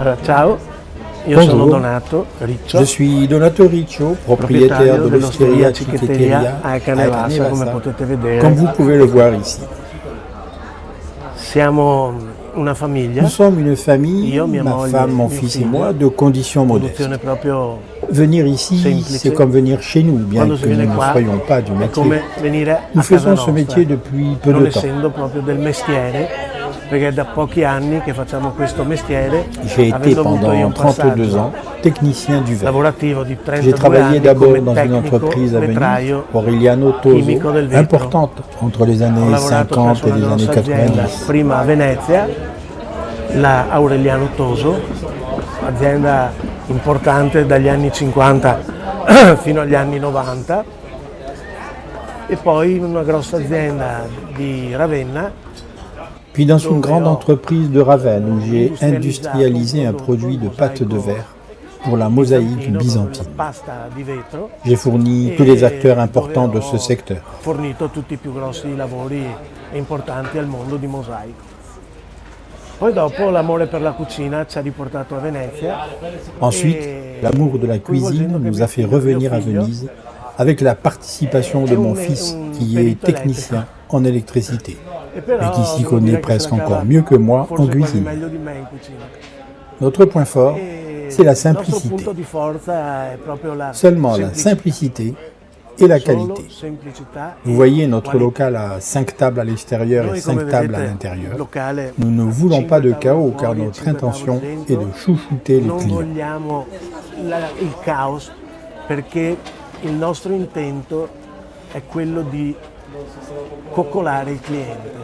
Allora, ciao, io Bonjour. sono Donato Riccio, Je suis Donato Riccio, propriétaire de dell'osteria l'Osteria Ciccheteria Ciccheteria a à Canevassa, come Canevassa, potete vedere. comme vous pouvez le voir ici. Siamo una famiglia, Nous sommes une famille, io, mia ma moglie, femme, mon mio fils et figlio, moi, de conditions modestes. conduzione proprio Venir ici, semplice. c'est comme venir chez nous, bien Quando si que nous viene ne qua soyons pas du è métier. come venire a Nous casa faisons ce nostra, métier depuis peu non de temps. essendo proprio del mestiere, perché è da pochi anni che facciamo questo mestiere, J'ai été avendo avuto io un pendant 32 passaggio ans technicien du verre. lavorativo di 32 J'ai travaillé anni d'abord come dans une tecnico entreprise à Venise, vetraio Aureliano Toso, chimico del vetro. importante entre les Ho années lavorato 50 presso et una les années grossa azienda, 90. prima a Venezia, la Aureliano Toso, azienda importante dagli anni 50 fino agli anni 90, e poi una grossa azienda di Ravenna, Puis dans une grande entreprise de Ravenne où j'ai industrialisé un produit de pâte de verre pour la mosaïque la byzantine. pasta di vetro. J'ai fourni tous les acteurs importants de ce secteur. Ho fornito tutti i più grossi lavori importanti al mondo di mosaico. Poi dopo l'amore per la cucina ci ha riportato a Venezia. Ensuite, l'amour de la cuisine nous a fait revenir à Venise avec la participation de mon fils qui est technicien en électricité et qui s'y connaît presque encore mieux que moi en cuisine. Meglio di me in cucina. Notre point fort, c'est la Il nostro simplicité. punto di forza è proprio la Seulement la simplicité et la qualité. semplicità. Vous voyez notre local à 5 tables à l'extérieur et 5 tables à l'intérieur. Nous ne voulons pas de chaos car notre intention est de chouchouter les Non clients. vogliamo il caos, perché il nostro intento è quello di coccolare il cliente.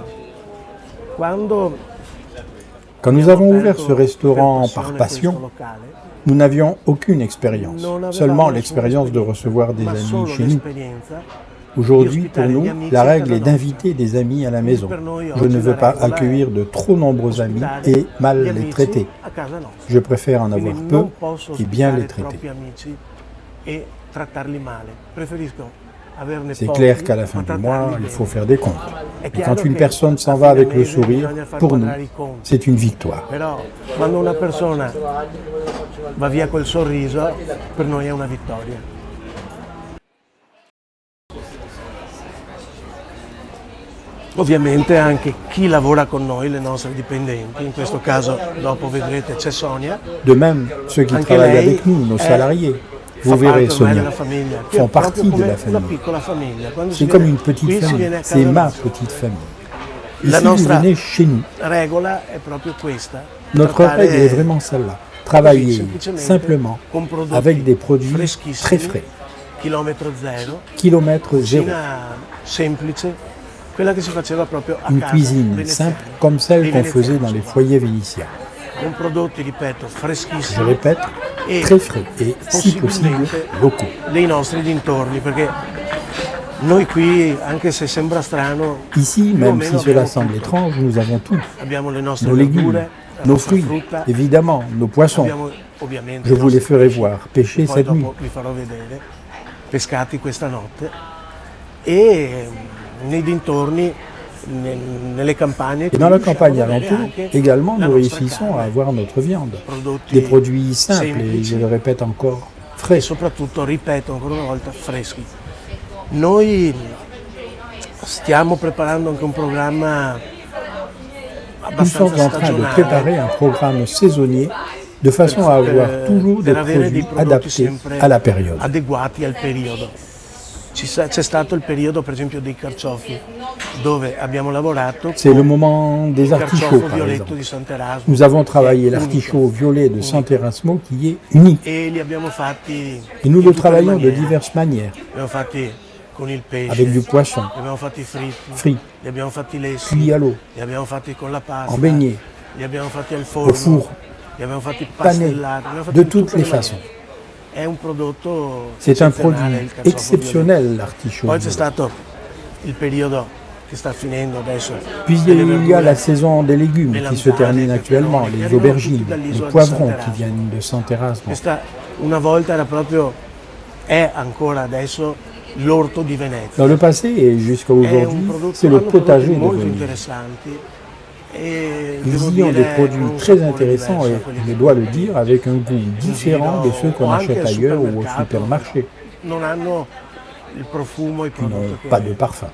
Quand nous avons ouvert ce restaurant par passion, nous n'avions aucune expérience, seulement l'expérience de recevoir des amis chez nous. Aujourd'hui, pour nous, la règle est d'inviter des amis à la maison. Je ne veux pas accueillir de trop nombreux amis et mal les traiter. Je préfère en avoir peu et bien les traiter. C'est clair qu'à la fin du mois, il faut faire des comptes. Et quand une personne s'en va avec le sourire, pour nous, c'est une victoire. Però quando una persona va via col sorriso, per noi è una vittoria. Ovviamente anche chi lavora con noi, le nostre dipendenti, in questo caso dopo vedrete c'è Sonia. De même, ceux qui Anche travaillent lei avec nous, nos salariés, fa vous verrez parte ormai Sonia, della famiglia. Qui font è proprio partie de come la una famille. piccola famiglia. Quando si C'est comme viene une petite qui, si famille, viene a c'est casa ma nostra. petite famille. Et La si vous nostra venez chez nous, regola è proprio questa. notre trattare règle est vraiment celle-là. Travailler semplicemente simplement con prodotti avec des produits freschissimi, très frais, chilometro zero, kilomètre zéro. cucina semplice, quella che si faceva proprio a Une casa, cuisine veneziana, simple comme celle dei qu'on faisait veneziani, dans les foyers vénitiens. con prodotti, ripeto, Je freschissimi répète, e très frais et si possible possibilmente locaux. dei nostri dintorni, perché noi qui, anche se sembra strano, Ici, più o même meno si cela abbiamo semble tutto. étrange, nous avons tout. Abbiamo le nostre Nos légumes, verdure, la nos nostra fruits, frutta, évidemment, nos poissons. abbiamo ovviamente Je i vous les nostri ferai pesci, voir pêcher poi cette dopo nuit. vi farò vedere, pescati questa notte, e nei dintorni, nelle campagne, Et dans la riusciamo campagne ad avere alentour, anche également, la nous nostra réussissons carne, à avoir notre viande. prodotti Des produits simples et, semplici je le répète encore, e frais. soprattutto, ripeto ancora una volta, freschi. Noi stiamo preparando anche un programma Nous sommes abbastanza en train de stagionale préparer un programme saisonnier de façon à avoir toujours des per avere dei produits prodotti adaptés sempre à la période. adeguati al periodo. C'è stato il periodo, per esempio, dei carciofi, dove abbiamo lavorato C'est le con moment des il artichauts, carciofo par violetto exemple. di Sant'Erasmo. Nous avons travaillé che è l'artichaut unico, violet de Sant'Erasmo qui est unique. e li abbiamo fatti Et nous in le tutte le travaillons de maniere. diverses manières, Li abbiamo fatti con il pesce, avec du poisson, li abbiamo fatti fritti, frit, li abbiamo fatti lessi, cuit à l'eau, li abbiamo fatti con la pasta, en beignet, li abbiamo fatti al au forno, four, li abbiamo fatti pané, pastellati, li abbiamo fatti de in toutes tutte les le maniere. façons. È un prodotto C'est un eccezionale, produit il carciofo exceptionnel, violetto. l'artichaut Poi c'è violet. stato il periodo che sta finendo adesso. Puis delle il y a verdure, la saison des légumes qui se termine actuellement, les aubergines, les poivrons qui viennent de Sant'Erasmo. Questa una volta era proprio, è ancora adesso, l'orto di Venezia. Dans le passé et jusqu'à È un aujourd'hui, prodotto, c'est le hanno prodotti potager de molto Venise. interessanti, Ils y ont des produits très intéressants et, je dois le dire, avec un goût différent de ceux qu'on achète ailleurs ou au supermarché, qui n'ont pas de parfum.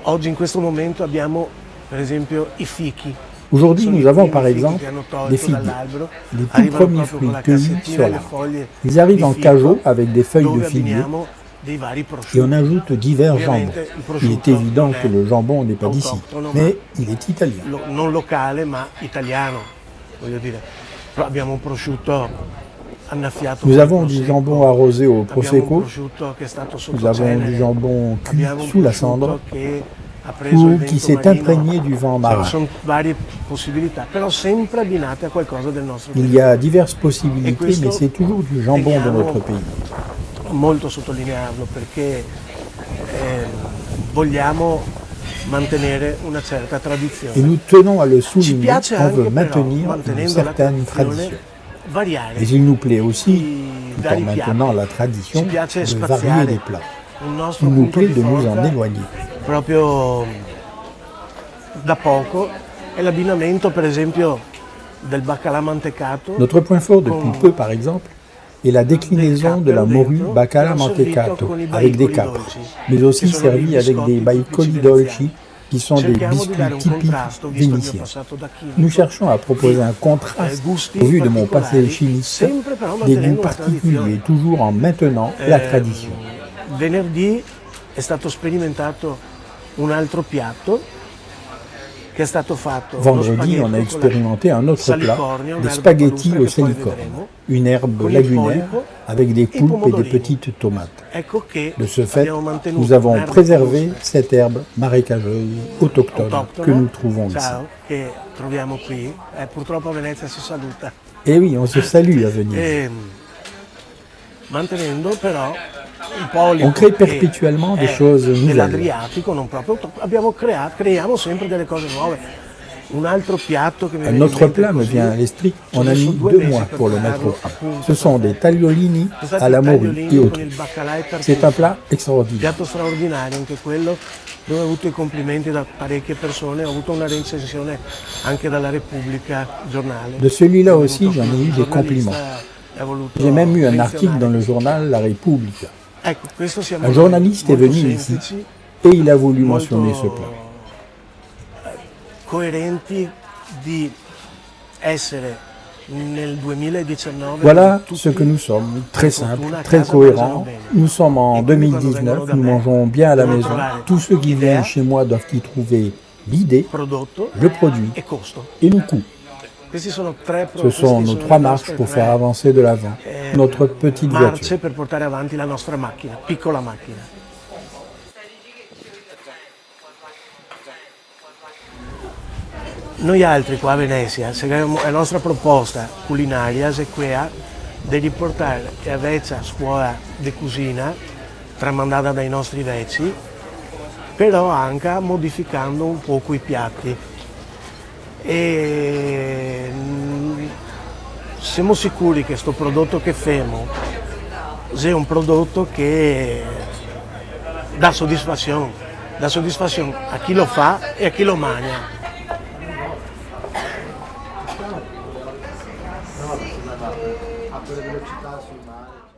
Oggi in questo momento abbiamo per esempio i fichi. Aujourd'hui, nous avons par exemple des figuiers, les tout premiers fruits cueillis sur l'arbre. Ils arrivent en cajot avec des feuilles de figuier et on ajoute divers jambons. Il est évident que le jambon n'est pas d'ici, mais il est italien. Non locale ma italiano, voglio dire. Abbiamo un prosciutto annaffiato. Nous avons du jambon arrosé au prosecco, nous avons du jambon cuit sous la cendre ou qui s'est imprégné du vent marin. Il y a diverses possibilités, mais c'est toujours du jambon de notre pays. Molto sottolinearlo perché vogliamo mantenere una certa tradizione. Et nous tenons à le souligner, on veut maintenir une certaine tradition. Mais il nous plaît aussi, tout en maintenant la tradition, de varier les plats. Il nous plaît de nous en éloigner. Proprio da poco è l'abbinamento per esempio del baccalà mantecato. Notre point fort depuis peu par exemple est la déclinaison de la morue baccalà mantecato avec des capres, mais aussi servie avec des baicoli dolci qui sont des biscuits typiques vénitiens. Nous cherchons à proposer un contraste, au vu de mon passé chimiste, des goûts particuliers, toujours en maintenant la tradition. Venerdì è stato sperimentato un altro piatto che è stato fatto. Vendredi, on a expérimenté un autre plat, des spaghettis au salicorne, une herbe lagunaire avec des poulpes et des petites tomates. De ce fait, nous avons préservé cette herbe marécageuse autochtone que nous trouvons ici. Purtroppo a Venezia si saluta. Et oui, on se salue à venir. Mantenendo però on crée perpétuellement des choses nouvelles. Creiamo sempre delle cose nuove. Un altro piatto che Un autre plat me vient à l'esprit, on a mis 2 mois pour le mettre au point. Ce sont des tagliolini à la morue et au truffe. C'est un plat extraordinaire. Piatto straordinario anche quello, dove ho avuto i complimenti da parecchie persone, ho avuto una recensione anche dalla Repubblica giornale. De celui-là aussi, j'en ai eu des compliments. J'ai même eu un article dans le journal La Repubblica. Un journaliste est venu ici et il a voulu mentionner ce plat. Voilà ce que nous sommes, très simple, très cohérent. Nous sommes en 2019, nous mangeons bien à la maison. Tous ceux qui viennent chez moi doivent y trouver l'idée, le produit et le coût. Ce sont nos 3 marches pour faire avancer de l'avant notre petite voiture. Per portare avanti la nostra macchina, piccola macchina. Noi altri qua a Venezia, la nostra proposta culinaria è quella di riportare la vecchia scuola di cucina tramandata dai nostri vecchi, però anche modificando un poco i piatti. E siamo sicuri che questo prodotto che facciamo sia un prodotto che dà soddisfazione a chi lo fa e a chi lo mangia. A velocità sul mare.